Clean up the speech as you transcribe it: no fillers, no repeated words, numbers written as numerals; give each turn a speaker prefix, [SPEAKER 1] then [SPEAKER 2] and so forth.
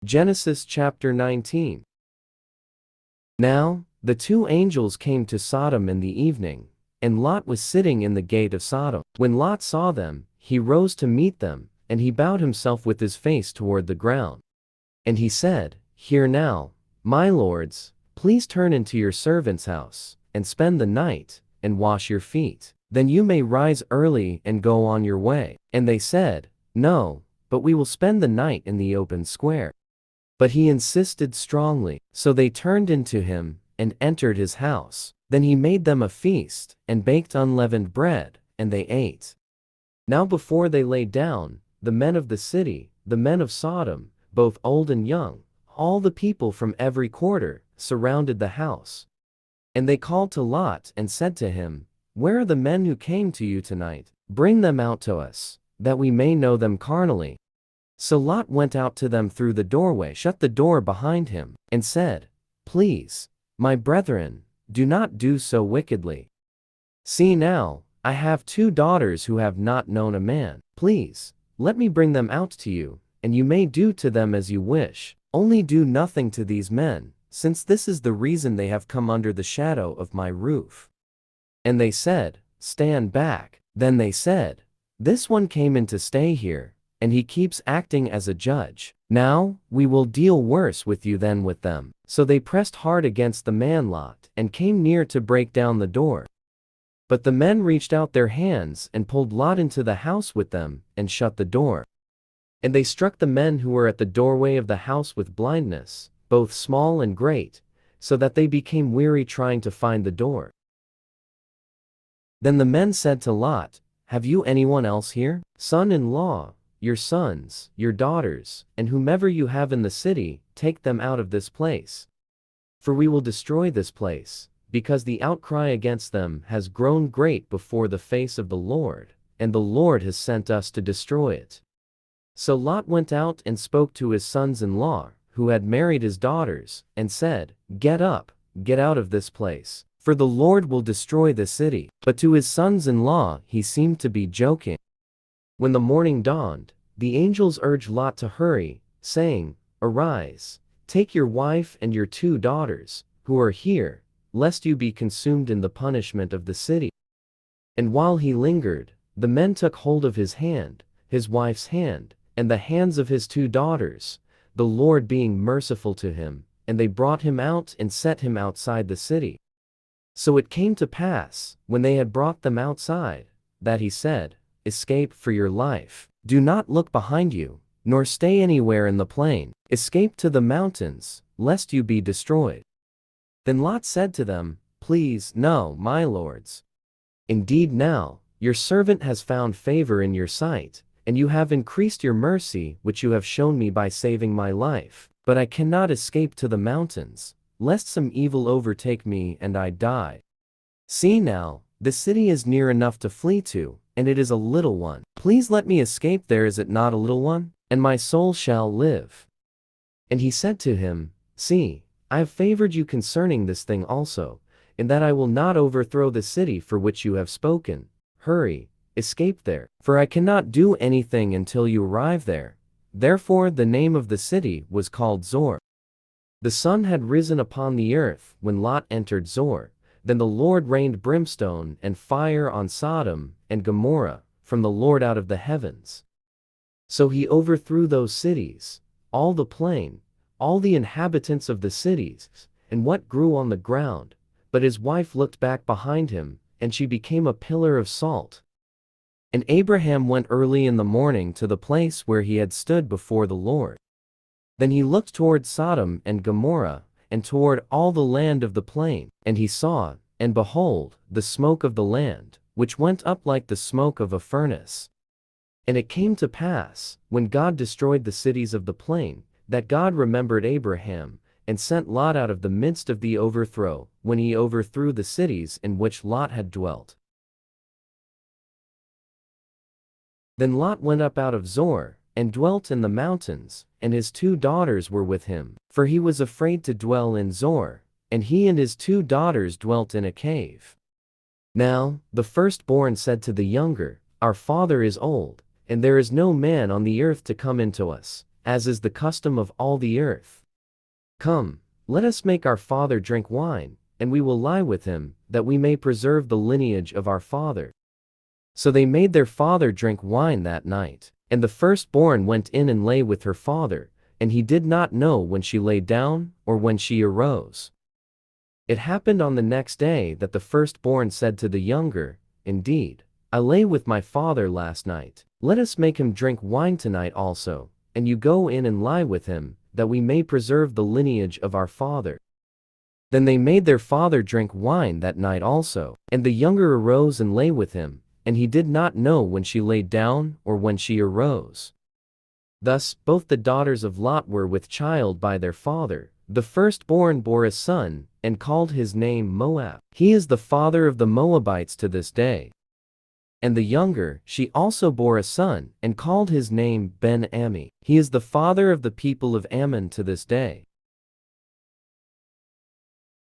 [SPEAKER 1] Genesis chapter 19. Now, the two angels came to Sodom in the evening, and Lot was sitting in the gate of Sodom. When Lot saw them, he rose to meet them, and he bowed himself with his face toward the ground. And he said, "Hear now, my lords, please turn into your servant's house, and spend the night, and wash your feet. Then you may rise early and go on your way." And they said, "No, but we will spend the night in the open square." But he insisted strongly. So they turned into him, and entered his house. Then he made them a feast, and baked unleavened bread, and they ate. Now before they lay down, the men of the city, the men of Sodom, both old and young, all the people from every quarter, surrounded the house. And they called to Lot and said to him, "Where are the men who came to you tonight? Bring them out to us, that we may know them carnally." So Lot went out to them through the doorway, shut the door behind him, and said, "Please, my brethren, do not do so wickedly. See now, I have 2 daughters who have not known a man. Please, let me bring them out to you, and you may do to them as you wish. Only do nothing to these men, since this is the reason they have come under the shadow of my roof." And they said, "Stand back." Then they said, "This one came in to stay here, and he keeps acting as a judge. Now, we will deal worse with you than with them." So they pressed hard against the man Lot, and came near to break down the door. But the men reached out their hands and pulled Lot into the house with them, and shut the door. And they struck the men who were at the doorway of the house with blindness, both small and great, so that they became weary trying to find the door. Then the men said to Lot, "Have you anyone else here? Son-in-law, your sons, your daughters, and whomever you have in the city, take them out of this place. For we will destroy this place, because the outcry against them has grown great before the face of the Lord, and the Lord has sent us to destroy it." So Lot went out and spoke to his sons-in-law, who had married his daughters, and said, "Get up, get out of this place, for the Lord will destroy the city." But to his sons-in-law he seemed to be joking. When the morning dawned, the angels urged Lot to hurry, saying, "Arise, take your wife and your 2 daughters, who are here, lest you be consumed in the punishment of the city." And while he lingered, the men took hold of his hand, his wife's hand, and the hands of his 2 daughters, the Lord being merciful to him, and they brought him out and set him outside the city. So it came to pass, when they had brought them outside, that he said, "Escape for your life. Do not look behind you, nor stay anywhere in the plain. Escape to the mountains, lest you be destroyed." Then Lot said to them, "Please, no, my lords. Indeed now, your servant has found favor in your sight, and you have increased your mercy which you have shown me by saving my life. But I cannot escape to the mountains, lest some evil overtake me and I die. See now, the city is near enough to flee to, and it is a little one. Please let me escape there, is it not a little one? And my soul shall live." And he said to him, "See, I have favored you concerning this thing also, in that I will not overthrow the city for which you have spoken. Hurry, escape there, for I cannot do anything until you arrive there." Therefore the name of the city was called Zor. The sun had risen upon the earth when Lot entered Zor. Then the Lord rained brimstone and fire on Sodom and Gomorrah from the Lord out of the heavens. So he overthrew those cities, all the plain, all the inhabitants of the cities, and what grew on the ground. But his wife looked back behind him, and she became a pillar of salt. And Abraham went early in the morning to the place where he had stood before the Lord. Then he looked toward Sodom and Gomorrah, and toward all the land of the plain, and he saw, and behold, the smoke of the land, which went up like the smoke of a furnace. And it came to pass, when God destroyed the cities of the plain, that God remembered Abraham, and sent Lot out of the midst of the overthrow, when he overthrew the cities in which Lot had dwelt. Then Lot went up out of Zor, and dwelt in the mountains, and his 2 daughters were with him, for he was afraid to dwell in Zor, and he and his 2 daughters dwelt in a cave. Now, the firstborn said to the younger, "Our father is old, and there is no man on the earth to come into us, as is the custom of all the earth. Come, let us make our father drink wine, and we will lie with him, that we may preserve the lineage of our father. So they made their father drink wine that night. And the firstborn went in and lay with her father, and he did not know when she lay down, or when she arose. It happened on the next day that the firstborn said to the younger, Indeed, I lay with my father last night. Let us make him drink wine tonight also, and you go in and lie with him, that we may preserve the lineage of our father. Then they made their father drink wine that night also, and the younger arose and lay with him, and he did not know when she lay down or when she arose. Thus both the daughters of Lot were with child by their father. The firstborn bore a son, and called his name Moab. He is the father of the Moabites to this day. And the younger, she also bore a son, and called his name Ben-Ammi. He is the father of the people of Ammon to this day.